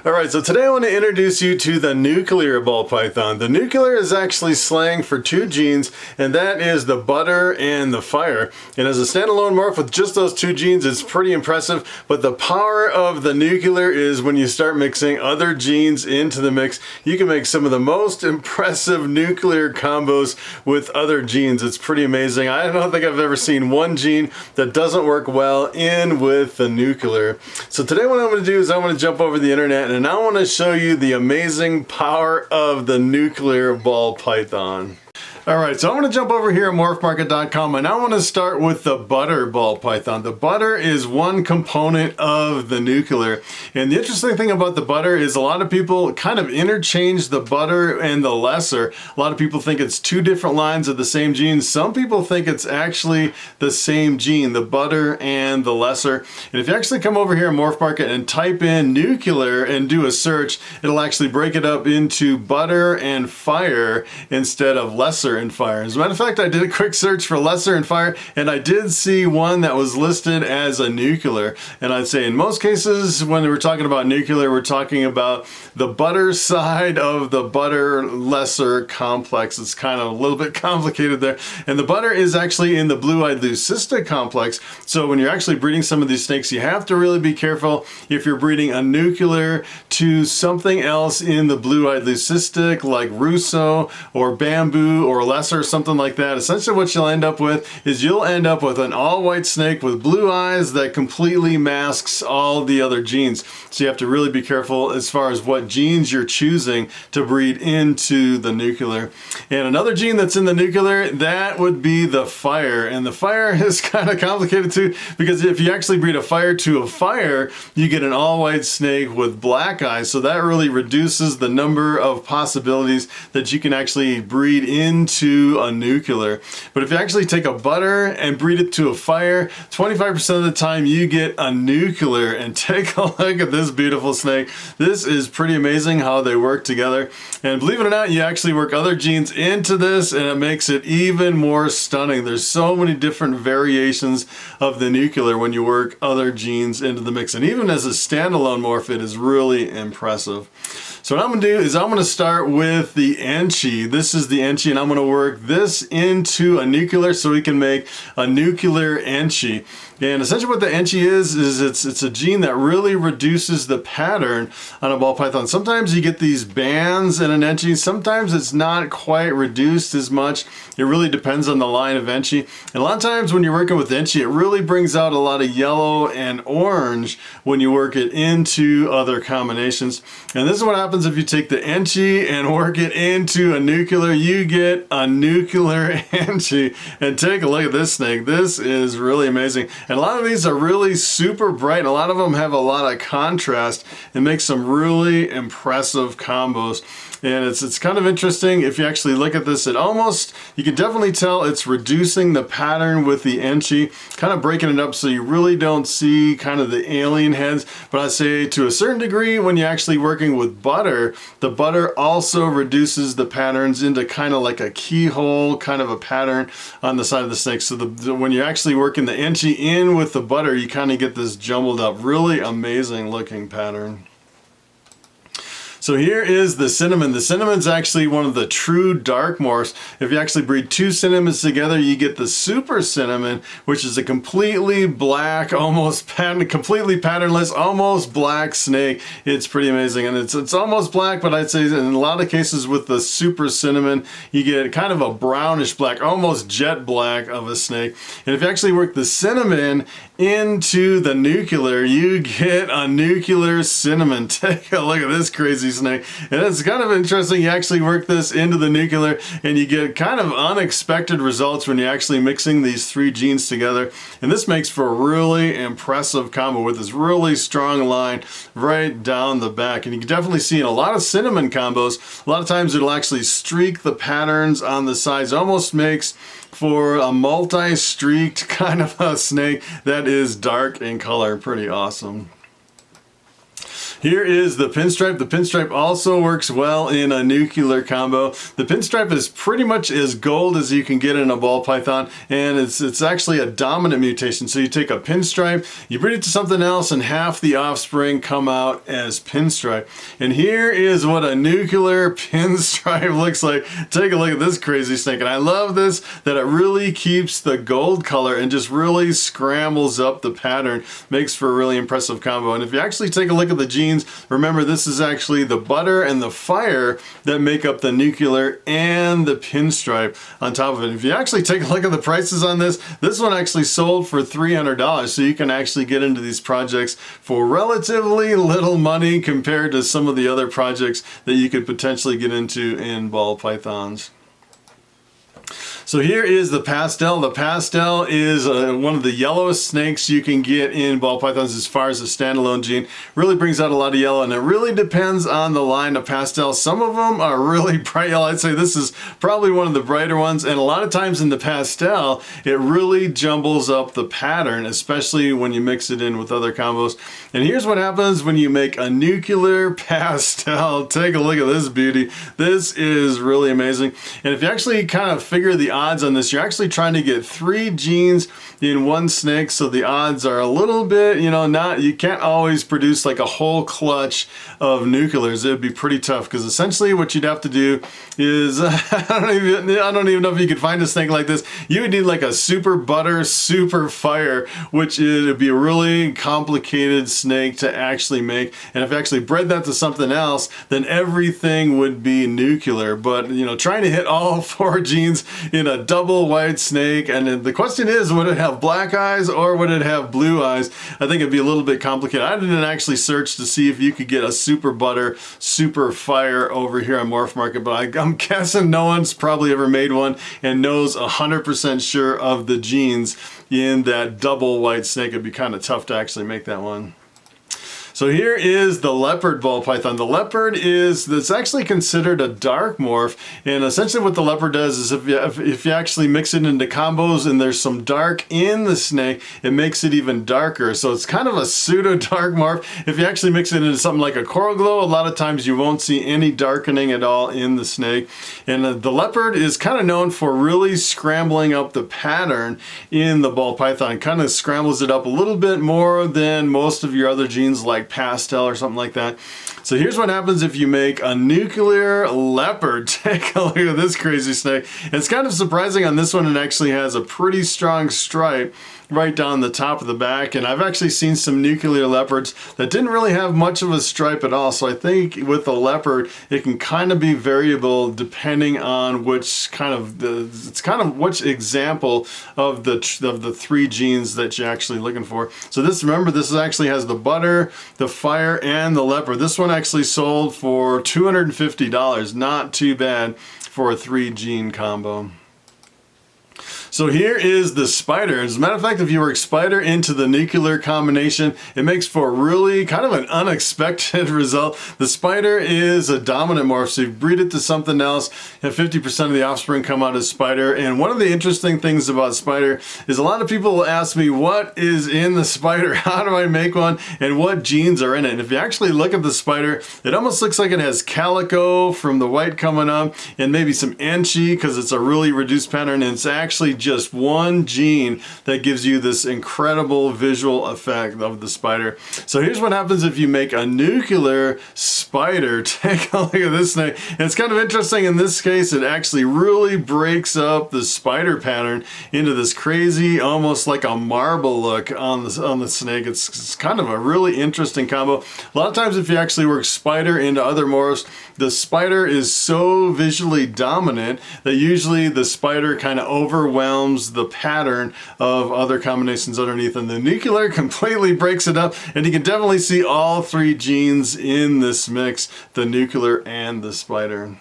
Alright, so today I want to introduce you to the nuclear ball python. The nuclear is actually slang for two genes, and that is the butter and the fire. And as a standalone morph with just those two genes, it's pretty impressive, but the power of the nuclear is when you start mixing other genes into the mix, you can make some of the most impressive nuclear combos with other genes. It's pretty amazing. I don't think I've ever seen one gene that doesn't work well in with the nuclear. So today what I'm going to do is I want to jump over the internet and I want to show you the amazing power of the nuclear ball python. Alright, so I'm going to jump over here at morphmarket.com and I want to start with the butter ball python. The butter is one component of the nuclear. And the interesting thing about the butter is a lot of people kind of interchange the butter and the lesser. A lot of people think it's two different lines of the same gene. Some people think it's actually the same gene, the butter and the lesser. And if you actually come over here at Morphmarket and type in nuclear and do a search, it'll actually break it up into butter and fire instead of lesser and fire. As a matter of fact, I did a quick search for lesser and fire and I did see one that was listed as a nuclear. And I'd say in most cases when we're talking about nuclear, we're talking about the butter side of the butter lesser complex. It's kind of a little bit complicated there. And the butter is actually in the blue-eyed leucistic complex. So when you're actually breeding some of these snakes, you have to really be careful if you're breeding a nuclear to something else in the blue-eyed leucistic like Russo or bamboo or lesser, something like that. Essentially what you'll end up with is you'll end up with an all-white snake with blue eyes that completely masks all the other genes. So you have to really be careful as far as what genes you're choosing to breed into the nuclear. And another gene that's in the nuclear, that would be the fire. And the fire is kind of complicated too, because if you actually breed a fire to a fire, you get an all-white snake with black eyes. So that really reduces the number of possibilities that you can actually breed into a nuclear. But if you actually take a butter and breed it to a fire, 25% of the time you get a nuclear. And take a look at this beautiful snake. This is pretty amazing how they work together. And believe it or not, you actually work other genes into this and it makes it even more stunning. There's so many different variations of the nuclear when you work other genes into the mix. And even as a standalone morph, it is really impressive. So what I'm going to do is I'm going to start with the enchi. This is the enchi and I'm going to work this into a nuclear so we can make a nuclear enchi. And essentially what the enchi is it's a gene that really reduces the pattern on a ball python. Sometimes you get these bands in an enchi, sometimes it's not quite reduced as much. It really depends on the line of enchi. And a lot of times when you're working with enchi, it really brings out a lot of yellow and orange when you work it into other combinations. And this is what happens if you take the enchi and work it into a nuclear. You get a nuclear enchi. And take a look at this snake. This is really amazing. And a lot of these are really super bright. A lot of them have a lot of contrast and make some really impressive combos. And it's kind of interesting if you actually look at this, you can definitely tell it's reducing the pattern with the enchi, kind of breaking it up so you really don't see kind of the alien heads. But I say to a certain degree, when you're actually working with butter, the butter also reduces the patterns into kind of like a keyhole kind of a pattern on the side of the snake. So when you're actually working the enchi in with the butter, you kind of get this jumbled up, really amazing looking pattern. So here is the cinnamon. The cinnamon's actually one of the true dark morphs. If you actually breed two cinnamons together, you get the super cinnamon, which is a completely black, completely patternless, almost black snake. It's pretty amazing. And it's almost black, but I'd say in a lot of cases with the super cinnamon, you get kind of a brownish black, almost jet black of a snake. And if you actually work the cinnamon into the nuclear, you get a nuclear cinnamon. Take a look at this crazy snake. And it's kind of interesting. You actually work this into the nuclear and you get kind of unexpected results when you're actually mixing these three genes together. And this makes for a really impressive combo with this really strong line right down the back. And you can definitely see in a lot of cinnamon combos, a lot of times it'll actually streak the patterns on the sides. It almost makes for a multi-streaked kind of a snake that is dark in color. Pretty awesome. Here is the pinstripe. The pinstripe also works well in a nuclear combo. The pinstripe is pretty much as gold as you can get in a ball python, and it's actually a dominant mutation. So you take a pinstripe, you breed it to something else, and half the offspring come out as pinstripe. And here is what a nuclear pinstripe looks like. Take a look at this crazy snake, and I love this, that it really keeps the gold color and just really scrambles up the pattern. Makes for a really impressive combo. And if you actually take a look at the genes, remember this is actually the butter and the fire that make up the nuclear and the pinstripe on top of it. If you actually take a look at the prices on this one actually sold for $300, so you can actually get into these projects for relatively little money compared to some of the other projects that you could potentially get into in ball pythons. So here is the pastel. The pastel is one of the yellowest snakes you can get in ball pythons as far as a standalone gene. Really brings out a lot of yellow, and it really depends on the line of pastel. Some of them are really bright yellow. I'd say this is probably one of the brighter ones, and a lot of times in the pastel, it really jumbles up the pattern, especially when you mix it in with other combos. And here's what happens when you make a nuclear pastel. Take a look at this beauty. This is really amazing. And if you actually kind of figure the odds on this, you're actually trying to get 3 genes in one snake, so the odds are a little bit, you know, you can't always produce like a whole clutch of nuclears. It would be pretty tough, because essentially what you'd have to do is I don't even know if you could find a snake like this. You would need like a super butter, super fire, which would be a really complicated snake to actually make. And if you actually bred that to something else, then everything would be nuclear. But you know, trying to hit all 4 genes in a double white snake, and the question is, would it have black eyes or would it have blue eyes? I think it'd be a little bit complicated. I didn't actually search to see if you could get a super butter, super fire over here on Morphmarket, but I'm guessing no one's probably ever made one and knows 100% sure of the genes in that double white snake. It'd be kind of tough to actually make that one. So here is the leopard ball python. The leopard it's actually considered a dark morph, and essentially what the leopard does is if you actually mix it into combos and there's some dark in the snake, it makes it even darker. So it's kind of a pseudo dark morph. If you actually mix it into something like a coral glow, a lot of times you won't see any darkening at all in the snake. And the leopard is kind of known for really scrambling up the pattern in the ball python. Kind of scrambles it up a little bit more than most of your other genes like pastel or something like that. So here's what happens if you make a nuclear leopard. Take a look at this crazy snake. It's kind of surprising on this one, it actually has a pretty strong stripe right down the top of the back, and I've actually seen some nuclear leopards that didn't really have much of a stripe at all. So I think with the leopard, it can kind of be variable depending on which kind of which example of the 3 genes that you're actually looking for. So remember, this actually has the butter, the fire, and the leopard. This one actually sold for $250. Not too bad for a 3 gene combo. So here is the spider. As a matter of fact, if you work spider into the nuclear combination, it makes for really kind of an unexpected result. The spider is a dominant morph, so you breed it to something else, and 50% of the offspring come out as spider. And one of the interesting things about spider is a lot of people will ask me, what is in the spider? How do I make one? And what genes are in it? And if you actually look at the spider, it almost looks like it has calico from the white coming up, and maybe some enchi because it's a really reduced pattern, and it's actually just one gene that gives you this incredible visual effect of the spider. So here's what happens if you make a nuclear spider. Take a look at this snake. And it's kind of interesting in this case, it actually really breaks up the spider pattern into this crazy, almost like a marble look on the snake. It's kind of a really interesting combo. A lot of times if you actually work spider into other morphs, the spider is so visually dominant that usually the spider kind of overwhelms the pattern of other combinations underneath, and the nuclear completely breaks it up, and you can definitely see all 3 genes in this mix, the nuclear and the spider.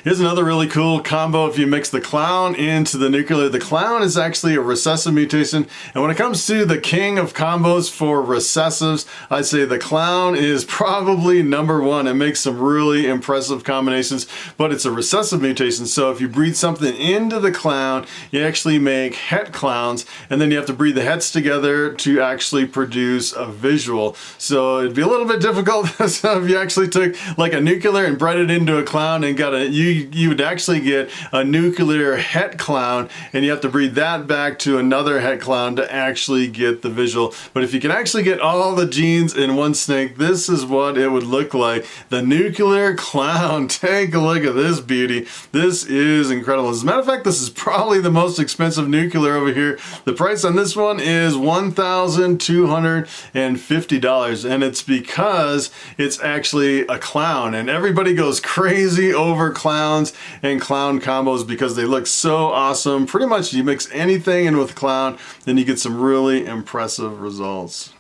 Here's another really cool combo if you mix the clown into the nuclear. The clown is actually a recessive mutation, and when it comes to the king of combos for recessives, I'd say the clown is probably number one. It makes some really impressive combinations, but it's a recessive mutation, so if you breed something into the clown, you actually make het clowns, and then you have to breed the hets together to actually produce a visual. So it'd be a little bit difficult so if you actually took like a nuclear and bred it into a clown and got you would actually get a nuclear het clown, and you have to breed that back to another het clown to actually get the visual. But if you can actually get all the genes in one snake, this is what it would look like. The nuclear clown. Take a look at this beauty. This is incredible. As a matter of fact, this is probably the most expensive nuclear over here. The price on this one is $1,250, and it's because it's actually a clown, and everybody goes crazy over clowns and clown combos because they look so awesome. Pretty much you mix anything in with clown, then you get some really impressive results.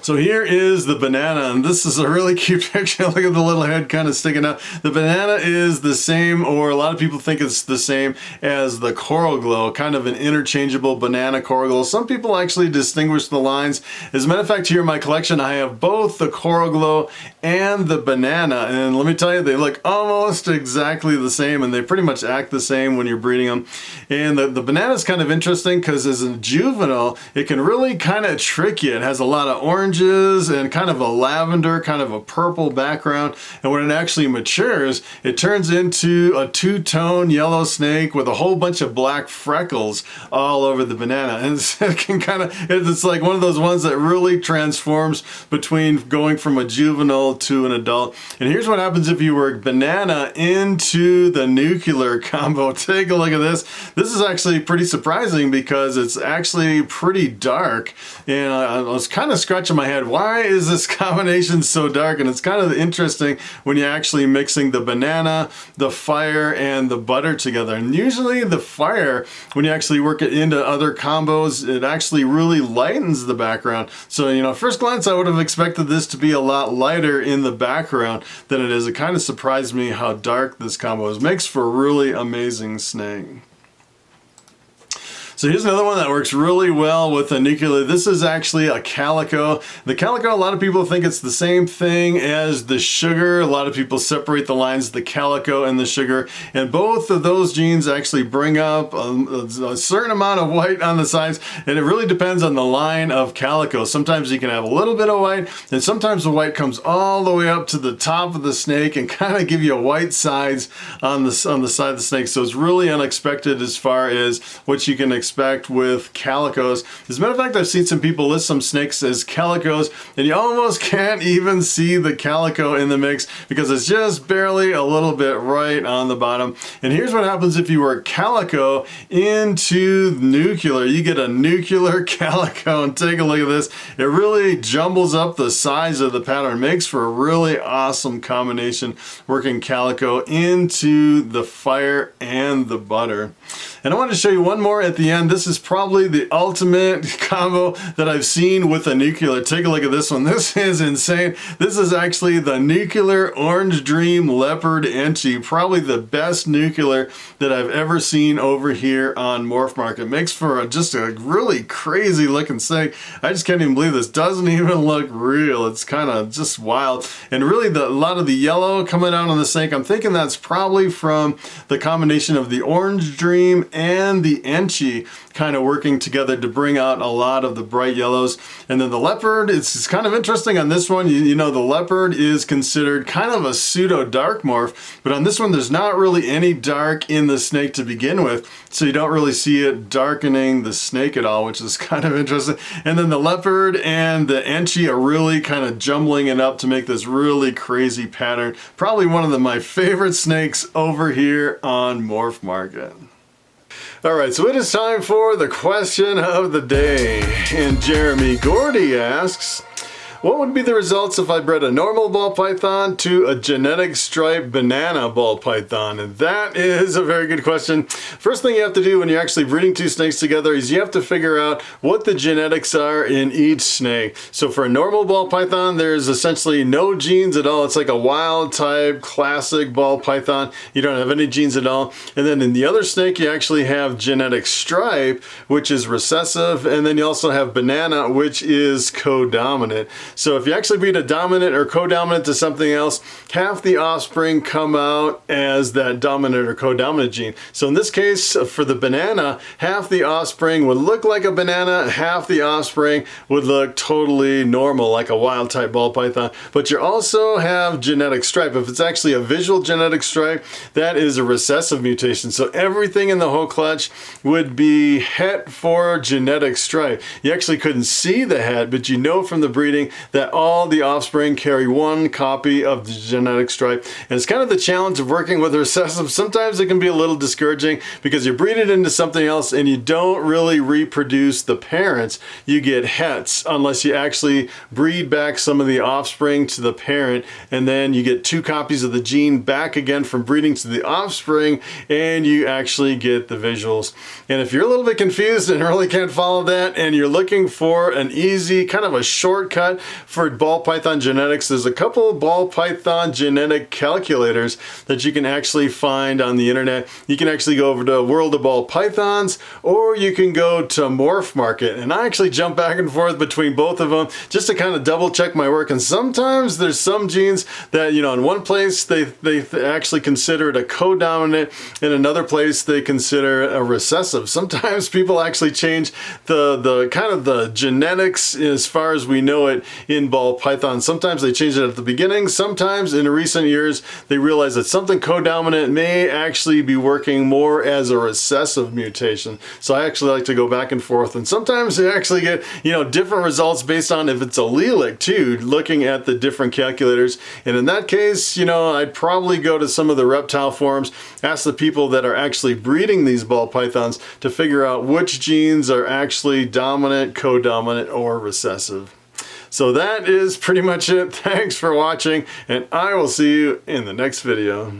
So here is the banana, and this is a really cute picture. Look at the little head kind of sticking out. The banana is the same, or a lot of people think it's the same as the coral glow, kind of an interchangeable banana coral glow. Some people actually distinguish the lines. As a matter of fact, here in my collection, I have both the coral glow and the banana, and let me tell you, they look almost exactly the same, and they pretty much act the same when you're breeding them. And the banana is kind of interesting because as a juvenile, it can really kind of trick you. It has a lot of orange and kind of a lavender, kind of a purple background, and when it actually matures, it turns into a two-tone yellow snake with a whole bunch of black freckles all over the banana. And it can kind of, it's like one of those ones that really transforms between going from a juvenile to an adult. And here's what happens if you work banana into the nuclear combo. Take a look at this. This is actually pretty surprising because it's actually pretty dark, and I was kind of scratching my head, why is this combination so dark? And it's kind of interesting when you're actually mixing the banana, the fire, and the butter together. And usually the fire, when you actually work it into other combos, it actually really lightens the background. So, you know, first glance, I would have expected this to be a lot lighter in the background than it is. It kind of surprised me how dark this combo is. Makes for a really amazing snake. So here's another one that works really well with a nuclear. This is actually a calico. The calico, a lot of people think it's the same thing as the sugar. A lot of people separate the lines, the calico and the sugar. And both of those genes actually bring up a certain amount of white on the sides. And it really depends on the line of calico. Sometimes you can have a little bit of white, and sometimes the white comes all the way up to the top of the snake and kind of give you a white sides on the side of the snake. So it's really unexpected as far as what you can expect with calicos. As a matter of fact, I've seen some people list some snakes as calicos, and you almost can't even see the calico in the mix because it's just barely a little bit right on the bottom. And here's what happens if you work calico into nuclear. You get a nuclear calico, and take a look at this. It really jumbles up the size of the pattern. Makes for a really awesome combination working calico into the fire and the butter. And I wanted to show you one more at the end. This is probably the ultimate combo that I've seen with a nuclear. Take a look at this one. This is insane. This is actually the nuclear Orange Dream Leopard enchi. Probably the best nuclear that I've ever seen over here on Morphmarket. Makes for just a really crazy looking snake. I just can't even believe this. Doesn't even look real. It's kind of just wild. And really a lot of the yellow coming out on the snake, I'm thinking that's probably from the combination of the Orange Dream and the enchi kind of working together to bring out a lot of the bright yellows. And then the leopard, it's kind of interesting on this one. You know, the leopard is considered kind of a pseudo dark morph, but on this one there's not really any dark in the snake to begin with, so you don't really see it darkening the snake at all, which is kind of interesting. And then the leopard and the enchi are really kind of jumbling it up to make this really crazy pattern. Probably one of my favorite snakes over here on Morphmarket. Alright, so it is time for the question of the day. And Jeremy Gordy asks, what would be the results if I bred a normal ball python to a genetic stripe banana ball python? And that is a very good question. First thing you have to do when you're actually breeding two snakes together is you have to figure out what the genetics are in each snake. So for a normal ball python, there's essentially no genes at all. It's like a wild type classic ball python. You don't have any genes at all. And then in the other snake, you actually have genetic stripe, which is recessive, and then you also have banana, which is codominant. So if you actually breed a dominant or codominant to something else, half the offspring come out as that dominant or codominant gene. So in this case, for the banana, half the offspring would look like a banana, half the offspring would look totally normal, like a wild type ball python. But you also have genetic stripe. If it's actually a visual genetic stripe, that is a recessive mutation. So everything in the whole clutch would be het for genetic stripe. You actually couldn't see the het, but you know from the breeding that all the offspring carry one copy of the genetic stripe. And it's kind of the challenge of working with recessive. Sometimes it can be a little discouraging because you breed it into something else and you don't really reproduce the parents. You get hets unless you actually breed back some of the offspring to the parent, and then you get two copies of the gene back again from breeding to the offspring, and you actually get the visuals. And if you're a little bit confused and really can't follow that, and you're looking for an easy, kind of a shortcut for ball python genetics, there's a couple ball python genetic calculators that you can actually find on the internet. You can actually go over to World of Ball Pythons, or you can go to Morphmarket. And I actually jump back and forth between both of them just to kind of double check my work. And sometimes there's some genes that, you know, in one place they actually consider it a codominant, in another place they consider a recessive. Sometimes people actually change the kind of the genetics as far as we know it in ball python. Sometimes they change it at the beginning. Sometimes in recent years they realize that something codominant may actually be working more as a recessive mutation. So I actually like to go back and forth, and sometimes they actually get, you know, different results based on if it's allelic too, looking at the different calculators. And in that case, you know, I'd probably go to some of the reptile forums, ask the people that are actually breeding these ball pythons to figure out which genes are actually dominant, codominant, or recessive. So that is pretty much it. Thanks for watching, and I will see you in the next video.